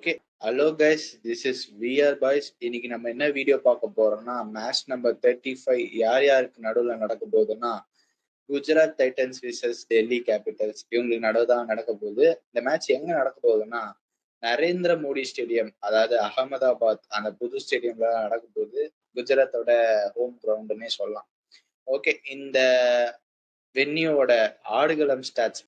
Okay. Hello guys, this is VR boys. இன்னைக்கு நம்ம என்ன வீடியோ பார்க்க போறோம்னா, மேட்ச் நம்பர் 35 யார் யாருக்கு நடுவுல நடக்க போகுதுன்னா, Gujarat Titans versus Delhi Capitals இவங்களுக்கு நடுவு தான் நடக்க போகுது. இந்த மேட்ச் எங்க நடக்க போகுதுன்னா, நரேந்திர மோடி ஸ்டேடியம், அதாவது அகமதாபாத் அந்த புது ஸ்டேடியம்ல தான் நடக்க போகுது. குஜராத்தோட ஹோம் கிரவுண்டுன்னே சொல்லலாம். ஓகே, இந்த வென்யூவோட ஆடுகளம் ஸ்டாட்ஸ்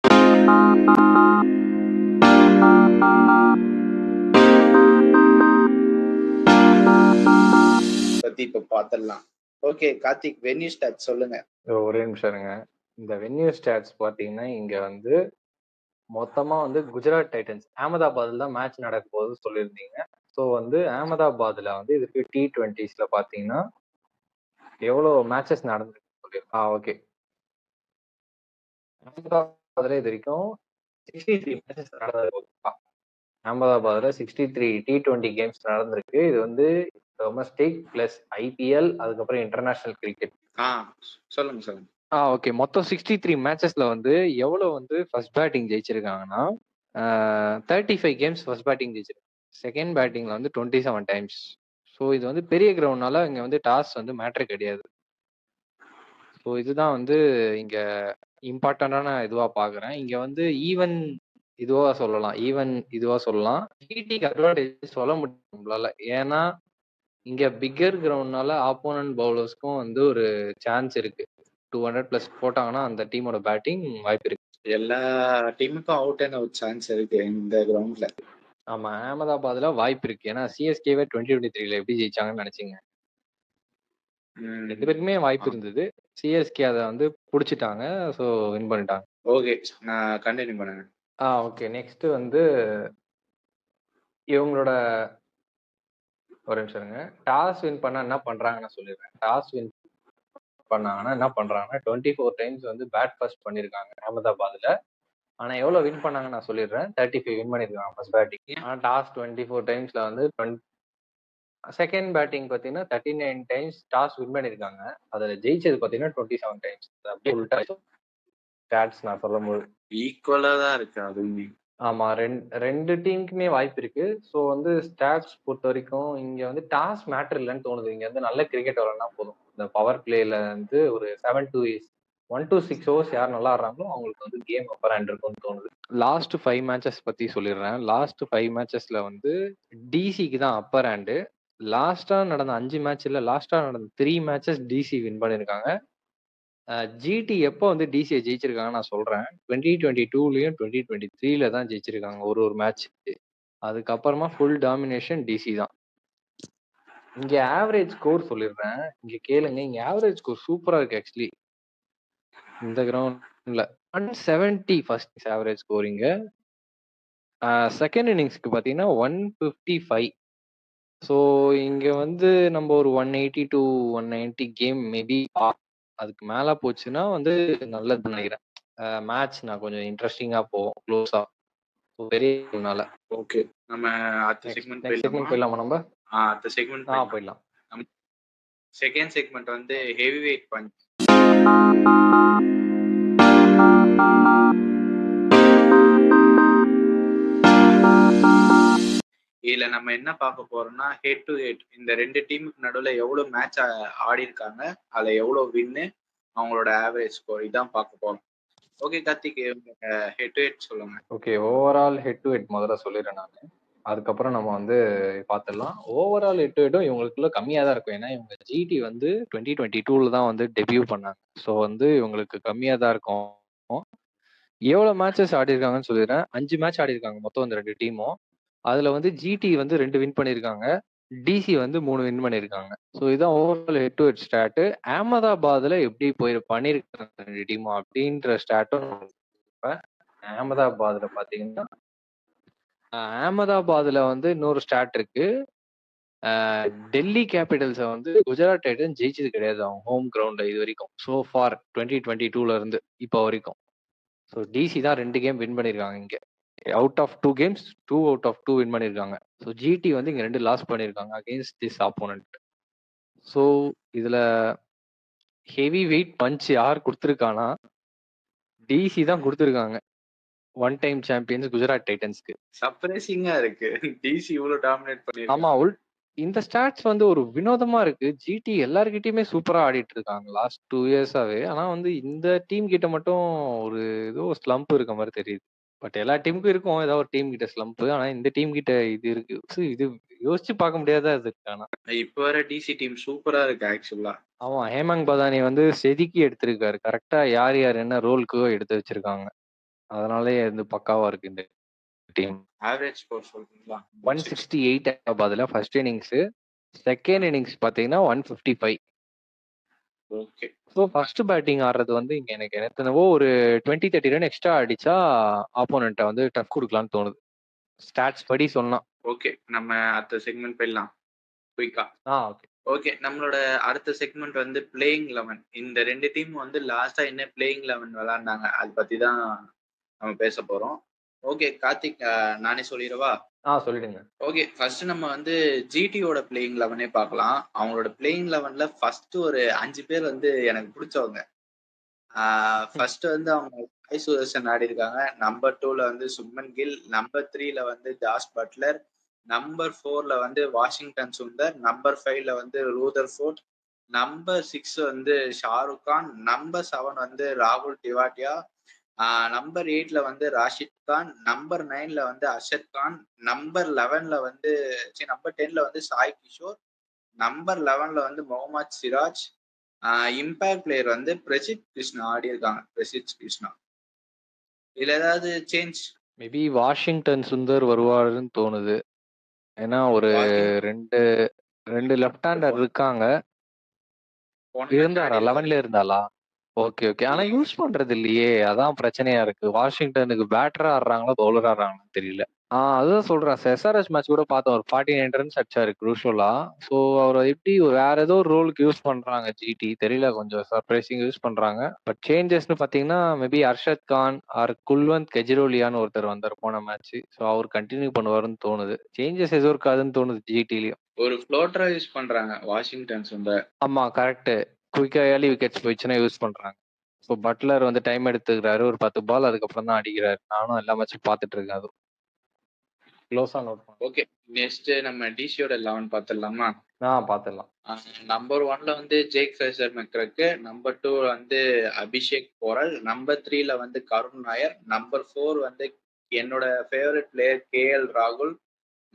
பத்தி இப்ப பாத்திரலாம். ஓகே கார்த்திக், வென்யூ ஸ்டாட்ஸ் சொல்லுங்க. ஒரே நிமிஷம் இருங்க. இந்த வென்யூ ஸ்டாட்ஸ் பாத்தீங்கன்னா இங்க வந்து மொத்தமா வந்து குஜராத் டைட்டன்ஸ் அகமதாபாத்ல தான் மேட்ச் நடக்க போகுது சொல்லியிருந்தீங்க. ஸோ வந்து அகமதாபாத்ல வந்து இதுக்கு T20s பாத்தீங்கன்னா எவ்வளவு மேட்சஸ் நடந்திருக்கு சொல்லி ஓகே. அகமதாபாத்ல இது வரைக்கும் 63 மேட்சஸ் நடந்திருக்கு. அகமதாபாத்ல 63 T20 கேம்ஸ் நடந்திருக்கு. இது வந்து டொமஸ்டிக் பிளஸ் ஐபிஎல், அதுக்கப்புறம் இன்டர்நேஷனல் கிரிக்கெட். சொல்லுங்க. ஓகே. மொத்தம் 63 மேட்சஸ்ல வந்து எவ்வளவு வந்து ஃபர்ஸ்ட் பேட்டிங் ஜெயிச்சிருக்காங்கன்னா 35 கேம்ஸ் ஃபர்ஸ்ட் பேட்டிங் ஜெயிச்சிருக்காங்க. செகண்ட் பேட்டிங்ல வந்து 27 டைம்ஸ். ஸோ இது வந்து பெரிய கிரவுண்ட்னால இங்க வந்து டாஸ் வந்து மேட்டர் கிடையாது. ஸோ இதுதான் வந்து இங்க இம்பார்ட்டன்டான இதுவா பாக்குறேன். இங்க வந்து ஈவன் இதுவா சொல்லலாம். ஜிடிக்கு அட்வான்டேஜ் சொல்ல முடியும் நம்மளால. ஏன்னா இங்க பிக்கர் கிரவுண்ட்னால ஆப்போனன்ட் பவுலர்ஸ்க்கும் வந்து ஒரு சான்ஸ் இருக்கு. 200+ போட்டாங்கன்னா அந்த டீமோட பேட்டிங் வாய்ப்பு இருக்கு. எல்லா டீமுக்கும் அவுட் ஆன ஒரு சான்ஸ் இருக்கு இந்த கிரவுண்ட்ல. ஆமா, அகமதாபாத்ல வாய்ப்பு இருக்கு. ஏன்னா சிஎஸ்கேவே 2023 எப்படி ஜெயிச்சாங்கன்னு நினைச்சீங்க? 2 பேருக்குமே வாய்ப்பு இருந்தது. சிஎஸ்கே அதை வந்து புடிச்சிட்டாங்க. ஸோ வின் பண்ணிட்டாங்க. ஓகே, நான் கண்டினியூ பண்ணுங்க. ஓகே. நெக்ஸ்ட் வந்து இவங்களோட ஒரு நிமிஷம் இருங்க. டாஸ் வின் பண்ணா என்ன பண்றாங்கன்னு சொல்லிடுறேன். டாஸ் வின் பண்ணாங்கன்னா என்ன பண்றாங்கன்னா 24 டைம்ஸ் வந்து பேட் ஃபர்ஸ்ட் பண்ணிருக்காங்க அகமதாபாத்ல. ஆனா எவ்வளவு வின் பண்ணாங்க நான் சொல்லிடுறேன். 35 வின் பண்ணிருக்காங்க ஃபர்ஸ்ட் பேட்டிங். ஆனா டாஸ் 24 டைம்ஸ்ல வந்து செகண்ட் பேட்டிங் பாத்தீங்கன்னா 39 டைம்ஸ் டாஸ் வின் பண்ணிருக்காங்க. அதுல ஜெயிச்சது பாத்தீங்கன்னா 27 டைம்ஸ். அப்படியே உல்டா ஸ்டாட்ஸ் நான் சொல்லும்போது ஈக்குவலா தான் இருக்கு அது. ஆமா, ரெண்டு டீமுக்குமே வாய்ப்பு இருக்கு. ஸோ வந்து ஸ்டாட்ஸ் பொறுத்த வரைக்கும் இங்க வந்து டாஸ் மேட்டர் இல்லைன்னு தோணுது. இங்க வந்து நல்ல கிரிக்கெட் விளையாடினா போதும். இந்த பவர் பிளேல வந்து ஒரு 1 to 6 ஓவர்ஸ் யார் நல்லா ஆடுறாங்களோ அவங்களுக்கு வந்து கேம் அப்பர் ஹேண்ட் இருக்கும்னு தோணுது. லாஸ்ட் 5 மேட்சஸ் பத்தி சொல்லிடுறேன். லாஸ்ட் 5 மேட்சஸ்ல வந்து டிசிக்கு தான் அப்பர் ஹேண்டு. லாஸ்டா நடந்த 5 மேட்ச்ல லாஸ்டா நடந்த 3 மேட்சஸ் டிசி வின் பண்ணிருக்காங்க. ஜிடி எப்போ வந்து டிசியை ஜெயிச்சிருக்காங்க நான் சொல்றேன். 2022லயும் 2023ல தான் ஜெயிச்சிருக்காங்க ஒரு மேட்ச். அதுக்கப்புறமா ஃபுல் டாமினேஷன் டிசி தான். இங்க ஆவரேஜ் ஸ்கோர் சொல்லிடுறேன். இங்க கேளுங்க. இங்க ஆவரேஜ் ஸ்கோர் சூப்பரா இருக்கு ஆக்சுவலி. இந்த கிரவுண்ட்ல 170 ஃபர்ஸ்ட் ஆவரேஜ் ஸ்கோரிங்க. செகண்ட் இன்னிங்ஸ்க்கு பாத்தீங்கன்னா 155. ஸோ இங்க வந்து நம்ம ஒரு 180 to 190 கேம் மேபி அதுக்கு மேல போச்சுன்னா வந்து நல்லதுன்னு நினைக்கிறேன். மேட்ச் நான் கொஞ்சம் இன்ட்ரெஸ்டிங்கா போகும், க்ளோஸா. பெரிய ஓகே, நம்ம அடுத்த செக்மெண்ட் போயிடலாமா நம்ம? அடுத்த செக்மெண்ட் போயிடலாம். செகண்ட் செக்மெண்ட் வந்து ஹெவி வெயிட் பஞ்ச். இதுல நம்ம என்ன பார்க்க போறோம்னா ஹெட் டு ஹெட். இந்த ரெண்டு டீமுக்கு நடுவுல எவ்வளவு மேட்ச் ஆடி இருக்காங்க, அதுல எவ்வளவு வின்னு, அவங்களோட ஆவரேஜ் ஸ்கோர், இதான் பார்க்க போறோம். Okay Karthik, head to head சொல்லுங்க. Okay, overall head to head முதல்ல சொல்லிடுறேன் நான். அதுக்கப்புறம் நம்ம வந்து பார்த்துடலாம். ஓவரால் ஹெட் டு ஹெட்டும் இவங்களுக்குள்ள கம்மியா தான் இருக்கும். ஏன்னா இவங்க ஜிடி வந்து 2022ல தான் வந்து டெபியூ பண்ணாங்க. ஸோ வந்து இவங்களுக்கு கம்மியா தான் இருக்கும். எவ்வளவு மேட்சஸ் ஆடி இருக்காங்கன்னு சொல்லிடுறேன். 5 மேட்ச் ஆடி இருக்காங்க மொத்தம் இந்த ரெண்டு டீமும். அதுல வந்து ஜிடி வந்து 2 வின் பண்ணிருக்காங்க. டிசி வந்து 3 வின் பண்ணிருக்காங்க. ஸோ இதான் overall head to head stat. அகமதாபாத்ல எப்படி பண்ணிருக்காங்க ரெண்டு டீமும் அப்படின்ற ஸ்டாட்டும். அகமதாபாத்ல பாத்தீங்கன்னா அகமதாபாத்ல வந்து இன்னொரு ஸ்டாட் இருக்கு. டெல்லி கேபிட்டல்ஸை வந்து குஜராத் டைட்டன்ஸ் ஜெயிச்சது கிடையாது அவங்க ஹோம் கிரவுண்ட்ல இது வரைக்கும். சோ ஃபார் 2022ல இருந்து இப்போ வரைக்கும். ஸோ டிசி தான் 2 கேம் வின் பண்ணிருக்காங்க இங்க. Out of 2 games 2 out of 2 win பண்ணிருக்காங்க. ஸோ ஜிடி வந்து இங்க 2 லாஸ் பண்ணிருக்காங்க அகைன்ஸ்ட் திஸ் ஆப்போனன்ட். ஸோ இதுல ஹெவி வெயிட் பஞ்ச் யார் கொடுத்துருக்கானா டிசி தான் கொடுத்துருக்காங்க. ஒன் டைம் சாம்பியன்ஸ் குஜராத் டைட்டன்ஸ்க்கு. சர்ப்ரைசிங்கா இருக்கு. டிசி இவ்வளவு டாமினேட் ஆமா. பண்ணிருக்காங்க. இந்த ஸ்டாட்ஸ் வந்து ஒரு வினோதமா இருக்கு. ஜிடி எல்லார்கிட்டயுமே சூப்பரா ஆடிட்டு இருக்காங்க லாஸ்ட் 2 இயர்ஸாவே. ஆனா வந்து இந்த டீம் கிட்ட மட்டும் ஒரு ஏதோ ஸ்லம்ப் இருக்க மாரி தெரியுது. பட் எல்லா டீமுக்கும் இருக்கும். ஏதாவது ஒரு டீம் கிட்ட ஸ்லம்ப். ஆனா இந்த டீம் கிட்ட இது இருக்கு. இது யோசிச்சு பார்க்க முடியாததா இருக்கு ஆனா. இப்ப வர டிசி டீம் சூப்பரா இருக்கு ஆக்சுவலா. ஆமா. ஹேமங் பதானி வந்து செதுக்கி எடுத்திருக்காரு. கரெக்ட்டா யார் யார் என்ன ரோல்க்கோ எடுத்து வச்சிருக்காங்க. அதனாலயே வந்து பக்காவா இருக்கு இந்த டீம். ஆவரேஜ் ஸ்கோர் சொல்றீங்களா? 168 ஹைதராபாத்ல ஃபர்ஸ்ட் இன்னிங்ஸ். செகண்ட் இன்னிங்ஸ் பார்த்தீங்கன்னா 155. ஓகே. ஸோ ஃபர்ஸ்ட் பேட்டிங் ஆடுறது வந்து இங்க எனக்கு என்னவோ ஒரு 20, 30 ரன் எக்ஸ்ட்ரா அடிச்சா ஆப்போனண்ட்ட வந்து டஃப் குடுக்கலாம்னு தோணுது. ஸ்டாட்ஸ் படி சொன்னா. ஓகே. நம்ம அடுத்த செக்மெண்ட் போயிடலாம். குயிக்கா. ஓகே. ஓகே. நம்மளோட அடுத்த செக்மெண்ட் வந்து பிளேயிங் 11. இந்த 2 டீம் வந்து லாஸ்டா என்ன பிளேயிங் 11 விளையாண்டாங்க அது பத்தி தான் நம்ம பேச போறோம். ஓகே கார்த்திக், நானே சொல்லிடவா? சொல்லிடுங்க. ஓகே. ஃபர்ஸ்ட் நம்ம வந்து ஜிடியோட பிளேயிங் 11 பார்க்கலாம். அவங்களோட பிளேயிங் 11ல ஃபர்ஸ்ட் ஒரு 5 பேர் வந்து எனக்கு பிடிச்சவங்க. ஃபர்ஸ்ட் வந்து அவங்க சாய் சுதர்சன் ஆடி இருக்காங்க. நம்பர் 2ல வந்து சுப்மன் கில், நம்பர் 3ல வந்து ஜாஸ் பட்லர், நம்பர் 4ல வந்து வாஷிங்டன் சுந்தர், நம்பர் 5ல வந்து ரூதர்ஃபோர்ட், நம்பர் 6 வந்து ஷாருக் கான், நம்பர் 7 வந்து ராகுல் டிவாட்டியா, நம்பர் 8ல வந்து ராஷித் கான், நம்பர் 9ல வந்து அஷத் கான், நம்பர் 11ல வந்து நம்பர் 10ல வந்து சாய் கிஷோர், நம்பர் 11ல வந்து முகமது சிராஜ், இம்பாக்ட் பிளேயர் வந்து பிரசித் கிருஷ்ணா ஆடி இருக்காங்க. பிரசித் கிருஷ்ணா. இதுல ஏதாவது சேஞ்ச்? மேபி வாஷிங்டன் சுந்தர் வருவாருன்னு தோணுது. ஏன்னா ஒரு வாஷிங்டன் 2 லெஃப்ட் ஹேண்டர் இருக்காங்க. போன மேட்ச் இருந்தாரா? ஆடி இருக்காரு. 11ல இருந்தாளா? ஓகே. ஆனா யூஸ் பண்றது இல்லையே. அதான் பிரச்சனையா இருக்கு. வாஷிங்டனுக்கு பேட்டரா ஆடுறாங்களா, பவுலரா ஆடுறாங்களான்னு தெரியல. அதுதான் சொல்றேன். எஸ்ஆர்எச் மேட்ச் கூட பார்த்தோம். ஒரு 49 ரன்ஸ் அடிச்சாரு குரூஷியலா. ஸோ அவர எப்படி வேற ஏதோ ஒரு ரோலுக்கு யூஸ் பண்றாங்க ஜிடி. தெரியல, கொஞ்சம் சர்ப்ரைசிங்கா யூஸ் பண்றாங்க. பட் சேஞ்சஸ்ன்னு பார்த்தீங்கன்னா, மேபி அர்ஷத் கான் ஆர் குல்வந்த் கெஜ்ரோலியான்னு ஒருத்தர் வந்தாரு போன மேட்ச். ஸோ அவர் கன்டினியூ பண்ணுவாருன்னு தோணுது. சேஞ்சஸ் எதுவும் இருக்காதுன்னு தோணுது ஜிடிலயும். ஒரு ஃப்ளோட்டரா யூஸ் பண்றாங்க வாஷிங்டன் சுந்தர். ஆமா, கரெக்ட். குயிக்கா ஏர்லி விக்கெட்ஸ் போயிடுச்சுன்னா யூஸ் பண்றாங்க. ஸோ பட்லர் வந்து டைம் எடுத்துக்கிறாரு. ஒரு 10 பால் அதுக்கப்புறம் தான் அடிக்கிறாரு. நானும் எல்லா மேட்சும் பார்த்துட்டு இருக்கேன். அது க்ளோஸா நோட் பண்ணுங்க. ஓகே. நெக்ஸ்ட் நம்ம டிசியோட 11 பார்த்துடலாமா? பார்த்துடலாம். நம்பர் 1ல வந்து ஜேக் ஃப்ரேசர் மெக்ரக்கு, நம்பர் 2 வந்து அபிஷேக் போரல், நம்பர் 3ல வந்து கருண் நாயர், நம்பர் 4 வந்து என்னோட ஃபேவரட் பிளேயர் கேஎல் ராகுல்,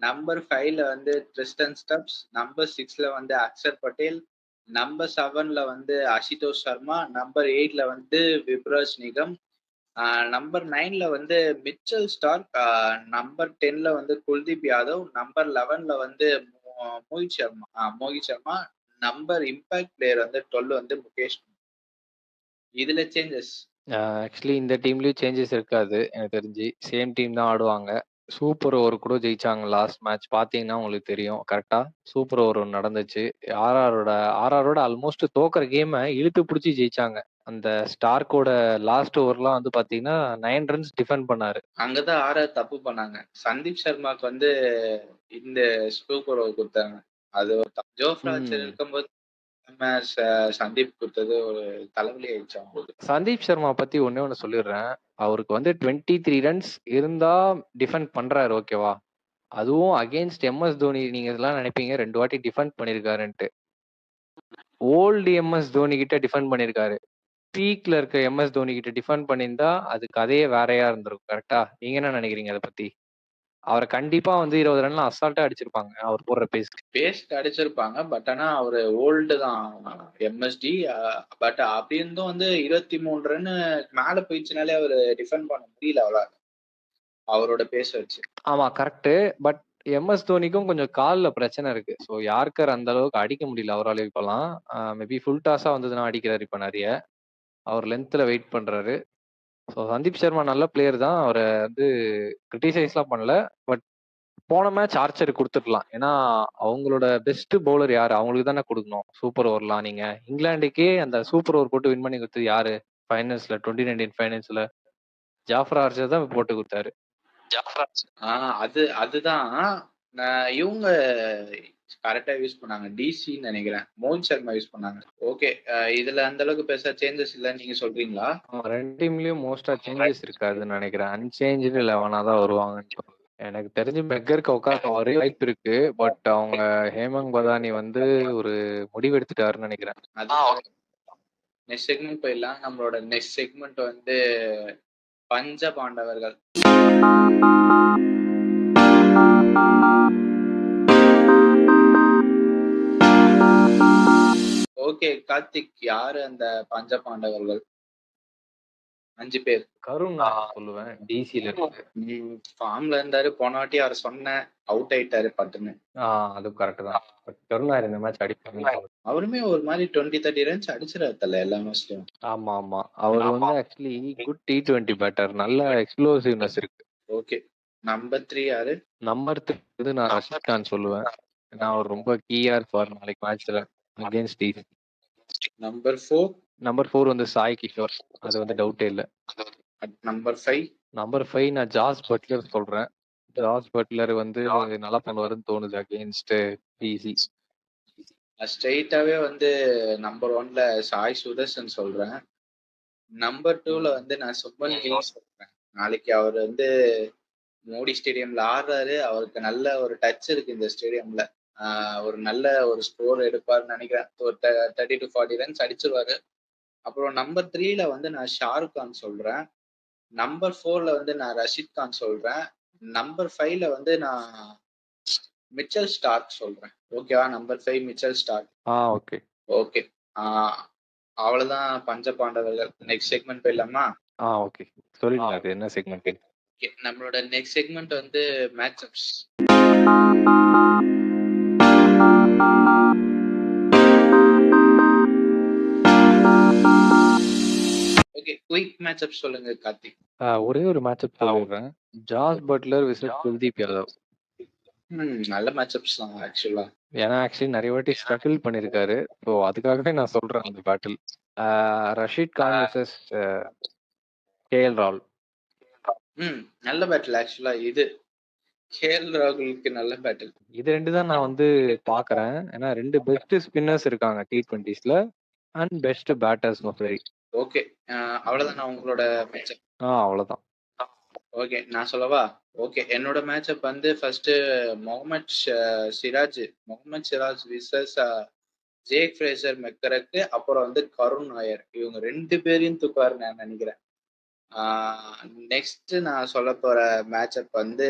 நம்பர் 5ல வந்து ட்ரிஸ்டன் ஸ்டப்ஸ், நம்பர் 6ல வந்து அக்ஷர் பட்டேல், நம்பர் 7ல வந்து அசுதோஷ் சர்மா, நம்பர் 8ல வந்து விப்ராஜ் நிகம், நம்பர் 9ல வந்து மிச்சல் ஸ்டார்க், நம்பர் 10ல வந்து குல்தீப் யாதவ், நம்பர் 11ல வந்து Mohit Sharma, number impact player வந்து 12 வந்து முகேஷ். இதுல சேஞ்சஸ்? ஆக்சுவலி இந்த டீம்லயும் சேஞ்சஸ் இருக்காது எனக்கு தெரிஞ்சு. சேம் டீம் தான் ஆடுவாங்க. சூப்பர் ஓவர் கூட ஜெயிச்சாங்க லாஸ்ட் மேட்ச். பார்த்தீங்கன்னா உங்களுக்கு தெரியும். கரெக்டா சூப்பர் ஓவர் ஒன்று நடந்துச்சு. ஆர்ஆரோட ஆல்மோஸ்ட் தோக்குற கேமை இழுத்து பிடிச்சி ஜெயிச்சாங்க. அந்த ஸ்டார்க்கோட லாஸ்ட் ஓவர்லாம் வந்து பாத்தீங்கன்னா 9 ரன்ஸ் டிஃபெண்ட் பண்ணாரு. அங்கதான் ஆர்ஆர் தப்பு பண்ணாங்க. சந்தீப் சர்மாக்கு வந்து இந்த சூப்பர் ஓவர் கொடுத்தாங்க. அது ஒரு ஜோஃப்ராஜ் இருக்கும்போது சந்தீப் கொடுத்தது ஒரு தலைவலி ஆயிடுச்சு அவங்களுக்கு. சந்தீப் சர்மா பத்தி ஒண்ணு சொல்லிடுறேன். அவருக்கு வந்து 23 ரன்ஸ் இருந்தா டிஃபெண்ட் பண்றாரு, ஓகேவா? அதுவும் அகேன்ஸ்ட் எம்எஸ் தோனி. நீங்க இதெல்லாம் நினைப்பீங்க 2 வாட்டி டிஃபெண்ட் பண்ணிருக்காருன்ட்டு. ஓல்டு எம்எஸ் தோனி கிட்ட டிஃபெண்ட் பண்ணிருக்காரு. பீக்ல இருக்க எம்எஸ் தோனி கிட்ட டிஃபெண்ட் பண்ணியிருந்தா அது கதையே வேறையா இருந்திருக்கும். கரெக்டா? நீங்க என்ன நினைக்கிறீங்க அதை பத்தி? அவரை கண்டிப்பா வந்து 20 ரன்ல அசால்ட்டா அடிச்சிருப்பாங்க அவர் போடுற பேஸ்க்கு அடிச்சிருப்பாங்க. பட் ஆனா அவரு ஓல்டு தான் எம்எஸ்டி. பட் அப்படி இருந்தும் வந்து 23 ரன் மேல போயிடுச்சுனாலே அவரு டிஃபெண்ட் பண்ண முடியல அவரால், அவரோட பேஸ் வச்சு. ஆமா, கரெக்ட். பட் எம்எஸ் தோனிக்கும் கொஞ்சம் கால்ல பிரச்சனை இருக்கு. ஸோ யார்கர் அந்த அளவுக்கு அடிக்க முடியல அவரால் இப்பெல்லாம். மேபி ஃபுல் டாஸா வந்ததுன்னா அடிக்கிறாரு இப்ப நிறைய. அவர் லென்த்ல வெயிட் பண்றாரு. ஸோ சந்தீப் சர்மா நல்ல பிளேயர் தான். அவரை வந்து கிரிட்டிசைஸ்லாம் பண்ணல. பட் போன மேட்ச் ஆர்ச்சர் கொடுத்துருக்கலாம். ஏன்னா அவங்களோட பெஸ்ட் பவுலர் யாரு? அவங்களுக்கு தானே கொடுக்கணும் சூப்பர் ஓவர்லாம். நீங்க இங்கிலாந்துக்கே அந்த சூப்பர் ஓவர் போட்டு வின் பண்ணி கொடுத்தது யாரு? ஃபைனல்ஸ்ல 2019 ஃபைனல்ஸ்ல ஜாஃபர் ஆர்ச்சர் தான் போட்டு கொடுத்தாரு. அதுதான் நான் இவங்க கரெக்டா யூஸ் பண்ணாங்க. டிசின்னு நெனைக்கிறேன். மோஹித் சர்மா யூஸ் பண்ணாங்க. ஓகே. இதுல அந்த அளவுக்கு பெருசா சேஞ்சஸ் இல்லன்னு நீங்க சொல்றீங்களா? 2 டீம்லயும் மோஸ்டா சேஞ்சஸ் இருக்காதுன்னு நினைக்கிறேன். அன்சேஞ்ச்டு 11ஆ தான் வருவாங்கன்னு தோணுது. எனக்கு தெரிஞ்சு பெக்கர் கவுக்காக்கு ஒரே வாய்ப்பு இருக்கு. பட் அவங்க ஹேமங் பதானி வந்து ஒரு முடிவு எடுத்துட்டாருன்னு நினைக்கிறேன். அதான் நெக்ஸ்ட் செக்மெண்ட் போயிடலாம். நம்மளோட நெக்ஸ்ட் செக்மெண்ட் வந்து பஞ்ச பாண்டவர்கள். ஓகே கார்த்திக், யாரு அந்த பஞ்ச பாண்டவர்கள்? 5 பேர். கருண் நான் சொல்லுவேன் டிசில இருந்து. ஃபார்ம்ல இருந்தாரு. போன வாட்டி அவர் சொன்னேன், அவுட் ஆயிட்டாரு பட்டுன்னு. அது கரெக்ட் தான். பட் கருணார் இந்த மேட்ச் அடிப்பாங்க. அவருமே ஒரு மாதிரி 20-30 ரன்ஸ் அடிச்சிடாரு தல எல்லா மேட்ச்லயும். ஆமா ஆமா. அவர் வந்து ஆக்சுவலி குட் T20 பேட்டர். நல்ல எக்ஸ்ப்ளோசிவ்னஸ் இருக்கு. ஓகே. நம்பர் 3 யாரு? நம்பர் 3 வந்து நான் ரஷீத் கான் சொல்லுவேன். ஏன்னா அவர் ரொம்ப கீயா இருப்பார் நாளைக்கு மேட்ச்ல அகைன்ஸ்ட் டிசி. நம்பர் 4? நம்பர் 4 வந்து சாய் கிஷோர். அது வந்து டவுட்டே இல்ல. நம்பர் 5? நம்பர் 5 நான் ஜாஸ் பட்லர் சொல்றேன். ஜாஸ் பட்லர் வந்து நல்லா பண்ணுவாருன்னு தோணுது அகைன்ஸ்ட் டிசி. ஸ்ட்ரெயிட்டாவே வந்து நம்பர் 1ல சாய் சுதர்சன் சொல்றேன். நம்பர் 2ல வந்து நான் சுப்மன் கில் சொல்றேன். நாளைக்கு அவர் வந்து மோடி ஸ்டேடியம்ல ஆடுறாரு. அவருக்கு நல்ல ஒரு டச் இருக்கு இந்த ஸ்டேடியம்ல. ஒரு நல்ல ஒரு ஸ்கோர் எடுப்பாருன்னு நினைக்கிறேன். ஒரு 30 to 40 ரன்ஸ் அடிச்சிருவாரு. அப்புறம் நம்பர் 3ல வந்து நான் ஷாருக் கான் சொல்றேன். நம்பர் 4ல வந்து நான் ரஷீத் கான் சொல்றேன். நம்பர் 5ல வந்து நான் மிச்சல் ஸ்டார்க் சொல்றேன். ஓகேவா? Number 5 Mitchell Starc. Okay. Okay. அவ்வளவுதான் பஞ்ச பாண்டவர்கள். நெக்ஸ்ட் செக்மெண்ட் போயிடலாமா? ஓகே. சொல்லுங்க அது என்ன செக்மெண்ட்? ஓகே. நம்மளோட நெக்ஸ்ட் செக்மெண்ட் வந்து match ups. Okay. Quick match up சொல்லுங்க கார்த்திக். ஒரே ஒரு மேட்ச் அப் சொல்லிடுறேன். Jos Buttler versus Kuldeep Yadav. நல்ல மேட்ச் அப்ஸ் தான் ஆக்சுவலா. ஏன்னா ஆக்சுவலி நிறைய வாட்டி ஸ்ட்ரகிள் பண்ணிருக்காரு. ஸோ அதுக்காகவே நான் சொல்றேன் அந்த battle. Rashid Khan versus KL ராகுல். நல்ல பேட்டில் ஆக்சுவலா. இது கேஎல் ராகுலுக்கு நல்ல பேட்டில். இது 2 தான் நான் வந்து பாக்குறேன். ஏன்னா 2 பெஸ்ட் ஸ்பின்னர்ஸ் இருக்காங்க T20ஸ்ல அண்ட் பெஸ்ட் பேட்டர்ஸ் சரி. ஓகே. அவ்வளவுதான் நான் உங்களோட மேட்ச் அப். அவ்வளவுதான். ஓகே. நான் சொல்லவா? ஓகே. என்னோட மேட்ச் அப் வந்து first Mohammed Siraj versus Jake Fraser மெக்கரக்கு, அப்புறம் வந்து கருண் நாயர். இவங்க 2 பேரையும் தூக்குவாரு நான் நினைக்கிறேன். நெக்ஸ்ட் நான் சொல்ல போற மேட்ச் அப் வந்து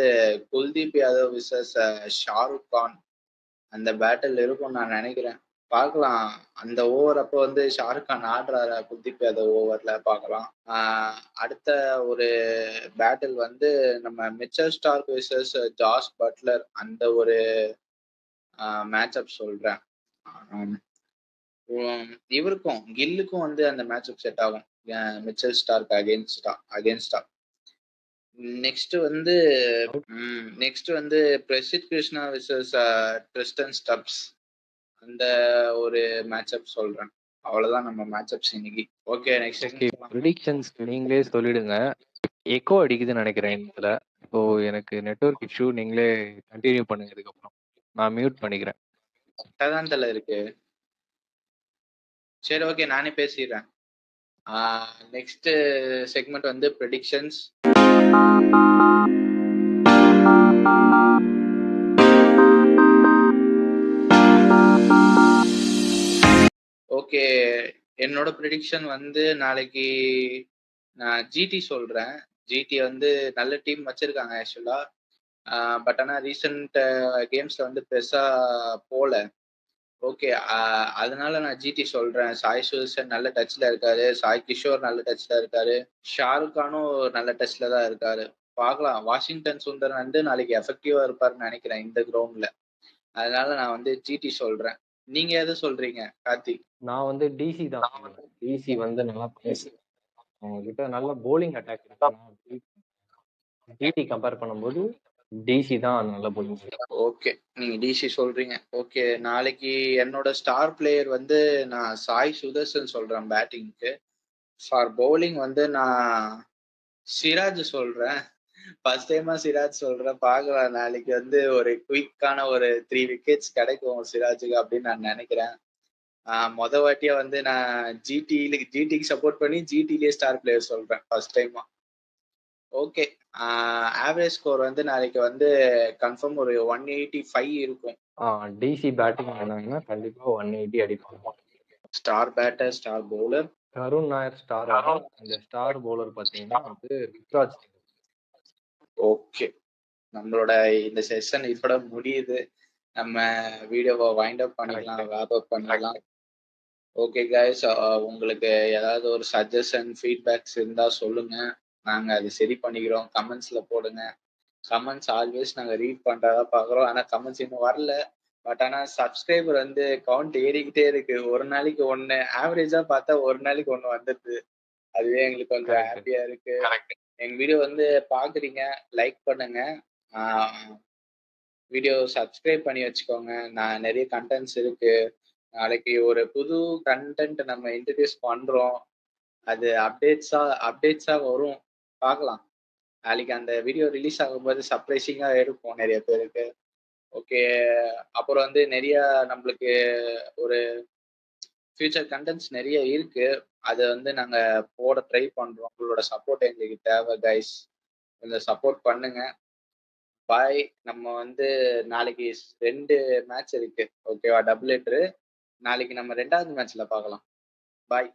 குல்தீப் யாதவ் விசஸ் ஷாருக் கான். அந்த பேட்டில் இருக்கும் நான் நினைக்கிறேன். பார்க்கலாம். அந்த ஓவர் அப்போ வந்து ஷாருக் கான் ஆடுறாரா குல்தீப் யாதவ் ஓவர்ல பார்க்கலாம். அடுத்த ஒரு பேட்டில் வந்து நம்ம Mitchell Starc versus Jos Buttler. அந்த ஒரு மேட்ச் அப் சொல்றேன். இவருக்கும் கில்லுக்கும் வந்து அந்த மேட்ச் அப் செட் ஆகும். மிச்சல் ஸ்டார்க் அகேன்ஸ்டா. நெக்ஸ்ட் வந்து Prasidh Krishna versus Tristan Stubbs. அந்த ஒரு மேட்ச் அப் சொல்றேன். அவ்வளவுதான் நம்ம மேட்ச் அப்ஸ் இன்னைக்கு. ஓகே. நெக்ஸ்ட் ப்ரெடிக்ஷன்ஸ் நீங்களே சொல்லிடுங்க. எக்கோ அடிக்குதுன்னு நினைக்கிறேன் இதுல. ஸோ எனக்கு நெட்வொர்க் இஷ்யூ. நீங்களே கண்டினியூ பண்ணுங்க இதுக்கப்புறம். நான் மியூட் பண்ணிக்கிறேன். தான் தல இருக்கு. சரி ஓகே, நானே பேசிடுறேன். நெக்ஸ்ட் செக்மெண்ட் வந்து ப்ரெடிக்ஷன்ஸ். ஓகே. என்னோட ப்ரெடிக்ஷன் வந்து நாளைக்கு நான் ஜிடி சொல்றேன். ஜிடி வந்து நல்ல டீம் வச்சிருக்காங்க ஆக்சுவலா. பட் ஆனா ரீசெண்ட் கேம்ஸ்ல வந்து பெருசா போல. ஓகே. அதனால நான் ஜிடி சொல்றேன். சாய் சுதர்சன் நல்ல டச்ல இருக்காரு. சாய் கிஷோர் நல்ல டச்ல இருக்காரு. ஷாருக் கானும் நல்ல டச்ல தான் இருக்காரு. பார்க்கலாம். வாஷிங்டன் சுந்தர் வந்து நாளைக்கு எஃபெக்டிவா இருப்பாருன்னு நினைக்கிறேன் இந்த கிரவுண்ட்ல. அதனால நான் வந்து ஜிடி சொல்றேன். நீங்க எதை சொல்றீங்க கார்த்திக்? நான் வந்து டிசி தான் சொல்லுவேன். டிசி வந்து நல்லா பேசு. அவங்க கிட்ட நல்ல போலிங் அட்டாக் இருக்கு. ஜிடி கம்பேர் பண்ணும்போது டிசி தான் நல்ல போலிங். ஓகே. நீங்க டிசி சொல்றீங்க. ஓகே. நாளைக்கு என்னோட ஸ்டார் பிளேயர் வந்து நான் சாய் சுதர்சன் சொல்றேன் பேட்டிங்க்கு. ஃபார் பவுலிங் வந்து நான் சிராஜ் சொல்றேன். ஃபர்ஸ்ட் டைமா சிராஜ் சொல்றேன். பார்க்கலாம் நாளைக்கு வந்து ஒரு குயிக்கான ஒரு 3 விக்கெட்ஸ் கிடைக்கும் சிராஜுக்கு அப்படின்னு நான் நினைக்கிறேன். மொத வாட்டியா வந்து நான் ஜிடிக்கு சப்போர்ட் பண்ணி ஜிடிலயே ஸ்டார் பிளேயர் சொல்றேன் ஃபர்ஸ்ட் டைமா. ஓகே. ஆவரேஜ் ஸ்கோர் வந்து நாளைக்கு வந்து கன்ஃபார்ம் ஒரு 185 இருக்கும். டிசி பேட்டிங் ஆனாங்கன்னா கண்டிப்பா 180 அடிப்பாங்க. Star batter, star bowler. Karun Nair star ஆகும். அந்த ஸ்டார் பவுலர் பாத்தீங்கன்னா வந்து ருத்ராஜ் சிங். ஓகே. நம்மளோட இந்த செஷன் இதோட முடியுது. நம்ம வீடியோவை வைண்ட் அப் பண்ணிக்கலாம், ராப் அப் பண்ணிக்கலாம். ஓகே கைஸ், உங்களுக்கு ஏதாவது ஒரு சஜஷன், ஃபீட்பேக்ஸ் இருந்தா சொல்லுங்க. நாங்க அது சரி பண்ணிக்கிறோம். கமெண்ட்ஸ்ல போடுங்க. கமெண்ட்ஸ் ஆல்வேஸ் நாங்க ரீட் பண்றதா பாக்குறோம். ஆனா கமெண்ட்ஸ் இன்னும் வரல. பட் ஆனா சப்ஸ்கிரைபர் வந்து கவுண்ட் ஏறிக்கிட்டே இருக்கு. ஒரு நாளைக்கு 1 ஆவரேஜா பார்த்தா ஒரு நாளைக்கு 1 வந்துருது. அதுவே எங்களுக்கு கொஞ்சம் கரெக்ட். ஹாப்பியா இருக்கு. எங்க வீடியோ வந்து பாக்குறீங்க, லைக் பண்ணுங்க. வீடியோ சப்ஸ்கிரைப் பண்ணி வச்சுக்கோங்க. நான் நிறைய கண்டென்ட்ஸ் இருக்கு. நாளைக்கு ஒரு புது கண்டென்ட் நம்ம இன்ட்ரடியூஸ் பண்றோம். அது அப்டேட்ஸா வரும். பார்க்கலாம். நாளைக்கு அந்த வீடியோ ரிலீஸ் ஆகும்போது சர்ப்ரைசிங்கா இருக்கும் நிறைய பேருக்கு. ஓகே. அப்புறம் வந்து நிறைய நம்மளுக்கு ஒரு ஃபியூச்சர் கண்டென்ட்ஸ் நிறைய இருக்கு. அத வந்து நாங்க போட ட்ரை பண்றோம். உங்களோட சப்போர்ட் எங்களுக்கு தேவை கைஸ். கொஞ்சம் சப்போர்ட் பண்ணுங்க. பாய். நம்ம வந்து நாளைக்கு 2 மேட்ச் இருக்கு. ஓகேவா? Double hater. நாளைக்கு நம்ம 2வது மேட்ச்ல பார்க்கலாம். பாய்.